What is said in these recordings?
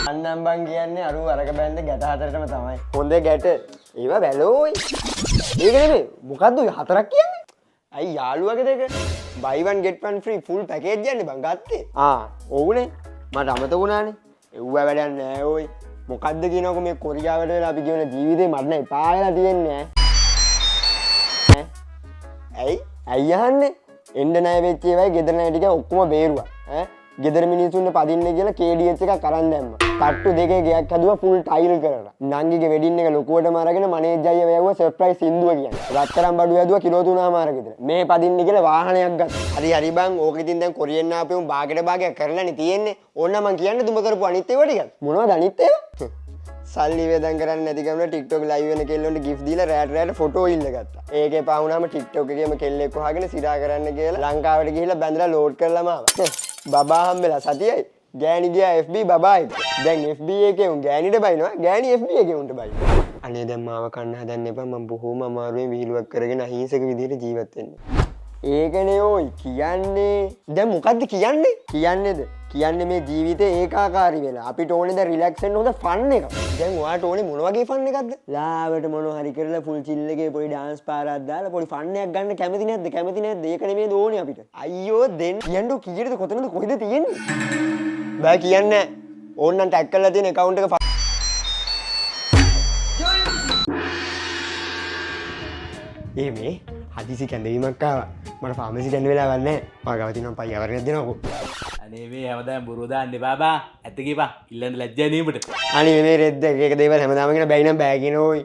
අන්නම් බං කියන්නේ අරු අරක බෑන්ද ගැට හතරටම තමයි. හොඳ ගැට. ඒවා බැලෝයි. ඒක නෙමෙයි. මොකද්ද ඔය හතරක් කියන්නේ? අයි යාළුවගේ දෙක. buy one get one free full package යන්නේ බං ගත්තේ. ඕනේ. මට අමතක වුණානේ. එව්ව වැඩක් නෑ ඕයි. මොකද්ද කියනකො මේ කොරියාවට වෙලා අපි ජීවන ජීවිතේ මට නෑ එපා වෙලා තියෙන්නේ ඈ. ඇයි අහන්නේ? එන්න නෑ වෙච්ච ඒවායි ගෙදර නෑ ටික ඔක්කොම බේරුවා. ඈ ගෙදර මිනිස්සුන්ට පදින්න කියලා KDH එකක් අරන් දැම්මා. තට්ටු දෙකේ ගයක් හදුවා ෆුල් ටයිල් කරලා. නංගිගේ වෙඩින් එක ලොකුවටම අරගෙන මනේජ් අයියා වැයුවා සර්ප්‍රයිස් සින්දුව කියන්නේ. රත්තරන් බඩු හැදුවා කිලෝ 3මාරක විතර. මේ පදින්න කියලා වාහනයක් ගත්තා. හරි බං ඕක ඉතින් දැන් කොරියෙන් ආපෙම භාගයට භාගයක් කරලානේ තියෙන්නේ. ඕන්න මං කියන්නේ දුඹ කරපු අනිත් ඒවා ටික. මොනවද අනිත් ඒවා? සල්ලි වේදන් කරන්නේ නැති ගමන TikTok live වෙන කෙල්ලොන්ට gift දීලා රෑට ෆොටෝ ඉල්ල ගත්තා. ඒකේ පාවුනාම TikTok එකේම කෙල්ලෙක් වහගෙන සිරා කරන්න කියලා ලංකාවට ගිහිල්ලා බැඳලා ලෝඩ් කරලාම ආවා. බබා හම්බෙලා සතියයි. ගෑණි ගියා FB බබායි. දැන් FB එකේ උන් ගෑණිට බයිනවා. ගෑණි FB එකේ උන්ට බයිනවා. අනේ දැන් මාව කන්න හදන්න එපා. මම බොහොම අමාරුවෙන් විහිළුවක් කරගෙන අහිංසක විදිහට ජීවත් වෙන්නේ. ඒකනේ ඕයි කියන්නේ. දැන් මොකද්ද කියන්නේ? කියන්නේ මේ ජීවිතේ ඒකාකාරී වෙලා අපිට ඕනේ දැන් රිලැක්ස් වෙන්න හොඳ ෆන් එකක්. දැන් ඔයාට ඕනේ මොන වගේ ෆන් එකක්ද? ලාවට මොන හරි කරලා ෆුල් චිල් එකේ පොඩි ඩාන්ස් පාරක් දාලා පොඩි ෆන් එකක් ගන්න කැමති නැද්ද? කැමති නැද්ද? ඒක නෙමෙයි ඕනේ අපිට. අයියෝ දෙන්න කියන්නෝ කීයටද කොතනද කොහෙද තියෙන්නේ? බෑ කියන්නේ නැහැ. ඕන්නම් ටැග් කරලා තියෙන account එක මේ හදිසි කැඳවීමක් ආවා. මට ෆාමසි යන්න වෙලාවක් නැහැ. මම ගාව තියෙනවා පයි අවරයක් දෙනවකෝ. අනේ මේ හැමදාම බොරු දාන්නේ බාබා. ඇත්ත කියපන්. ඉල්ලන්න ලැජ්ජා නීමට. අනේ මේ රෙද්ද එක දේවල් හැමදාම කියන බැයි නම් බෑ කියන ඕයි.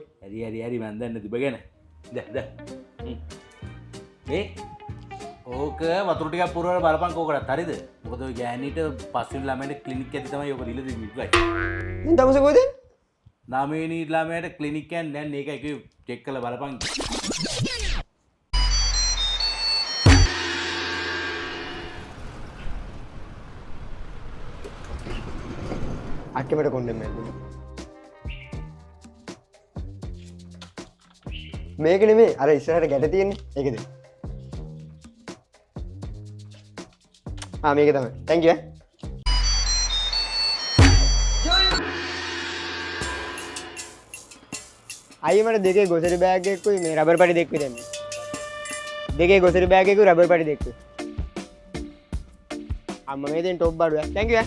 හරි මන් දන්න තිබගෙන. මේ ඕක වතුර ටිකක් පුරවලා බලපන් කෝකටත් හරිද? මොකද ඔය ගෑණිට පස්වෙනි ළමයට ක්ලිනික් එකේ තමයි ඔක දීලා තිබුණේ. දැන් තමස කොහෙද? 9 වෙනි ළමයට ක්ලිනික් එකෙන් දැන් මේක එක චෙක් කරලා බලපන්. අක්කමට කොන්දෙන් මැල්ලුන. මේක නෙමෙයි අර ඉස්සරහට ගැට තියෙන්නේ. ඒකද? මේක තමයි. thank you. අයිය මට දෙකේ ගොසරි බෑග් එකකුයි මේ රබර් පටි දෙකකුයි දෙන්න. දෙකේ ගොසරි බෑග් එකකුයි රබර් පටි දෙකකුයි. අම්මා මේ දෙන්න টොප් බඩුව. thank you.